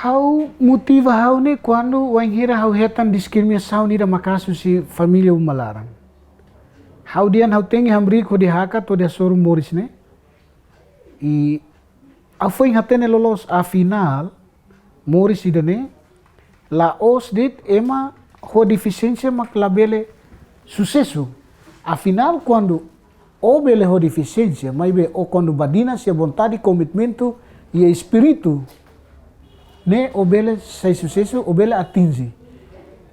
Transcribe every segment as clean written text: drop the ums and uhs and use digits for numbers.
How motiva how ne quando o hira how hetan discriminação ni da makasu si família umalarang. How dian how tengi hamri ko di haka to dia soru moris ne. E a foi hatene lolos a final moris idane la os dit ema ho deficiência mak labele sucesso. Afinal quando o bele ho deficiência, mas be o quando badina se vontade, commitmento e espírito ne obele sai sucesso obele atingi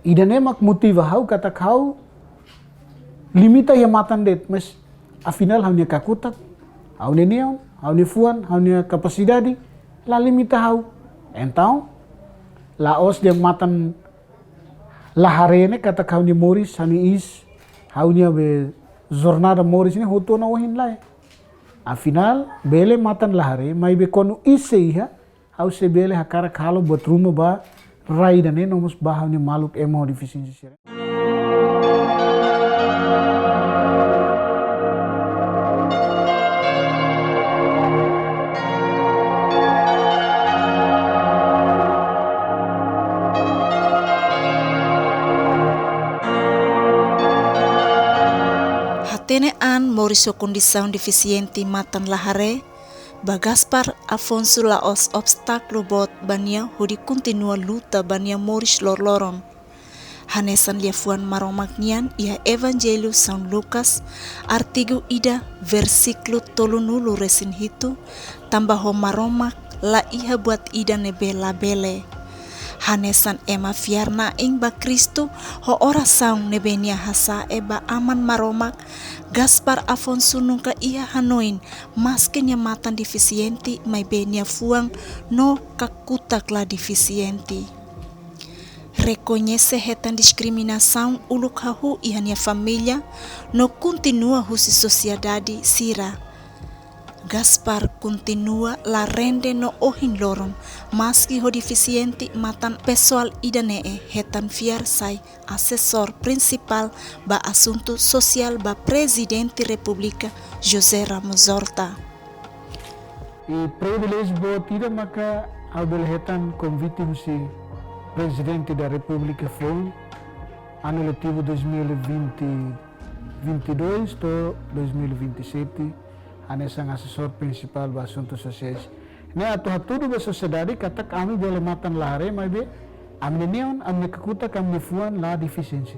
ida ne mak motiva hau kata kau limita ya matan det mas afinal hau ne kakutak hau ne neon hau ne fuan hau ne capacidade la limita hau então la os de matan la harene kata kau ne moris hani is hau ne be jornada moris ne hoto na wahin lai afinal bele matan la hare mai be konu ise iha au se bele hakara kalo buat rumah ba rai dan nomos bahau ni maluk emo defisiensi sira. Hatene an moriso condição deficiente matan lahare ba Gaspar Afonso laos obstáculo bot bania hudi continua luta bania moris lorloron. Hanesan liafuan maromagnian ia Evangelho São Lucas artigo ida versículo tolunulu resin hitu tambah maromak la iha buat ida nebe labele. Hanesan ema fiarna ing ba Kristo ho ora saung nebenia hasa eba aman maromak Gaspar Afonso nunca ia hanoin maske nya matan defisienti mai benia fuang no kakutak la defisienti. Reconhece hetan discriminação uluk hahu ia nya família no continua husi sociedade sira. Gaspar continua la rende no ohin loron maski ho deficiente matan pessoal idanee hetan fiar sai asesor principal ba assunto social ba presidente República José Ramos Horta. E privilege bo tira maka abel hetan convite si presidente da República foi ano letivo 2022 to 2027 anesang asesor principal ba assuntos sociais. Ne atu hatudu ba sociedade kata kami boleh matan lahare mai be amne neon amne kakuta kami fuan la deficiência.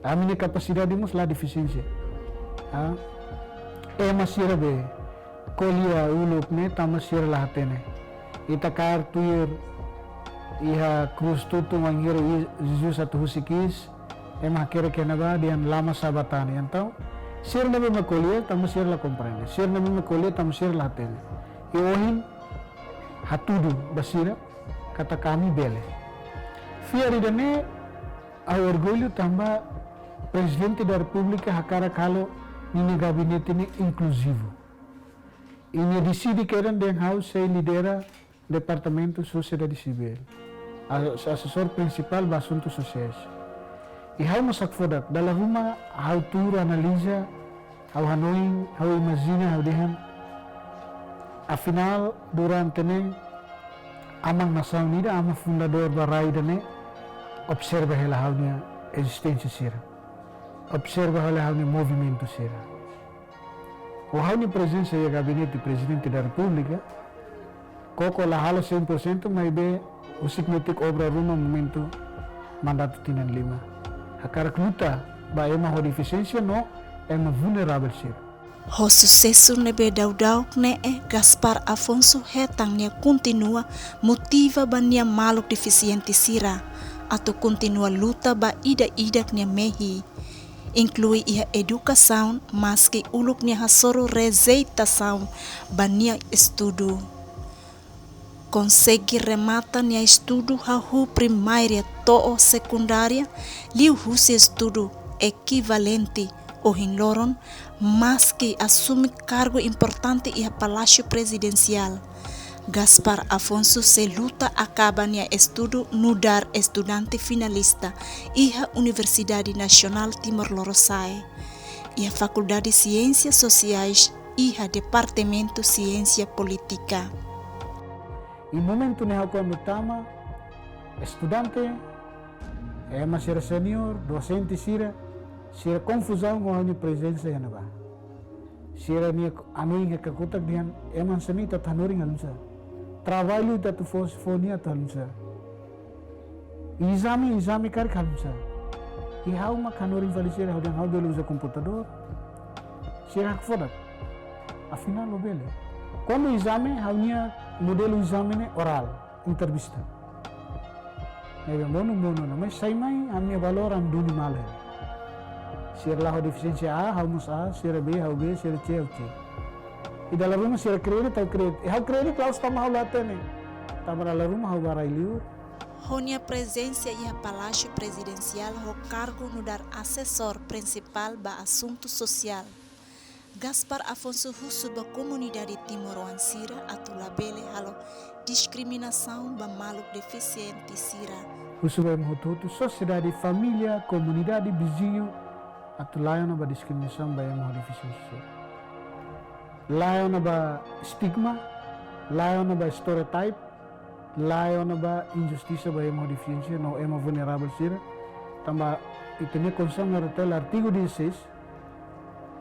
Amne capacidade mus la deficiência. Masira be kolia uluk ne tamasira la hatene. Ita kar tuir iha krus tutu mangira Jesus atu husikis hakira kenaba dian lama sabatani então sir nabi makolia tamu sir la comprende sir nabi makolia tamu sir la hatene iohin hatudu basira kata kami bele fiari dane a orgulho tamba presidente da república hakara kalo nini gabinete ini inclusivo ini decide queran den house se lidera departamento sociedade civil assessor principal ba assuntos sociais e how masak fodak dalam rumah how tur analisa how hanoi how imagina how dehan afinal durante ne amang nação unida ama fundador da rai dane observa hela how nia existência sira observa hela how nia movimento sira o how nia presença e gabinete presidente da república koko la hala 100% mai be o significa obra rumah momento mandato tinan 5 hakarak luta ba ema ho deficiência no ema vulnerável sir ho sucesso nebe daudau ne Gaspar Afonso hetang nia continua motiva bania maluk deficiente sira atau continua luta ba ida-idak nia mehi inclui ia educação maski uluk nia hasoro rezeitação bania estudo consegue remata nia estudo hahu primária to secundária liu husi estudo equivalente o hinloron mas que assume cargo importante e palácio presidencial. Gaspar Afonso se luta acaba nia estudo nudar estudante finalista iha Universidade Nacional Timor-Leste e a Faculdade de Ciências Sociais iha Departamento Ciência Política. E momento ne hau quando tama estudante, ema sira senior, docente sira confusão com a minha presença ya naba. Sira ni anu que kakutak dihan eman seni ta tanuring alunsa. Trabalho ta tu fonia ta alunsa. Exame kar alunsa. E hau ma kanuring valisira hau dan hau belu usa computador. Sira fodak. Afinal lo bele. Quando exame hau nia modelo exame ne oral, entrevista. Nebe mono mas sai mai a minha valor am duni male. Sira lah deficiência A, hau mus A, sira B, hau B, sira C, hau C. E dalam rumah sira kredit, hau kredit. Hau kredit laus tama hau latene. Tama dalam rumah hau barai liur. Honia presença e a Palácio Presidencial ho cargo no dar assessor principal ba assunto social. Gaspar Afonso Husu ba comunidade Timoroan Sira atu labele halo discriminação ba maluco deficiente Sira. Husu ba mototo sociedade, família, comunidade, vizinho atu layan ba discriminação ba yang deficiência. Layan ba stigma, layan ba stereotype, layan ba injustiça ba yang deficiência, no ema vulnerável Sira. Tamba itene concern na artigo 16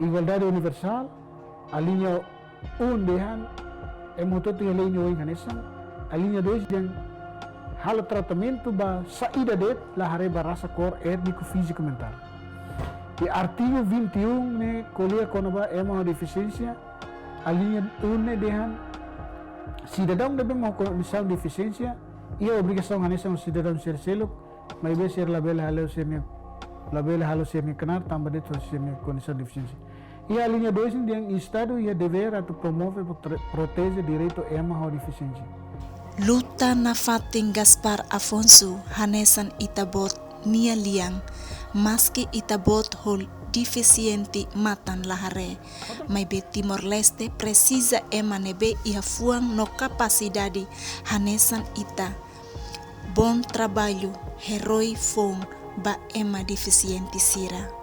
igualdade universal, a linha 1 dehan emototo yang lainnya oing hanesan, a linha 2 yang halo tratamento ba saída det lahare ba raça cor étnico físico mental. E artigo 21 ne colia kono ba ema deficiência, a linha 1 dehan cidadão deve mau missão deficiência e a obrigação hanesan cidadão ser selok, mas be ser label halo ser label halo ser kenar tambah det ser condição deficiência. E a linha 2 yang Estado ia dever atau promove protege direito ema deficiência. Luta na fating Gaspar Afonso hanesan itabot nia liang maski itabot hol deficiente matan lahare. Mai be Timor Leste precisa ema nebe ia fuang no capacidade hanesan ita. Bom trabalho, heroi fong ba ema deficiente Sira.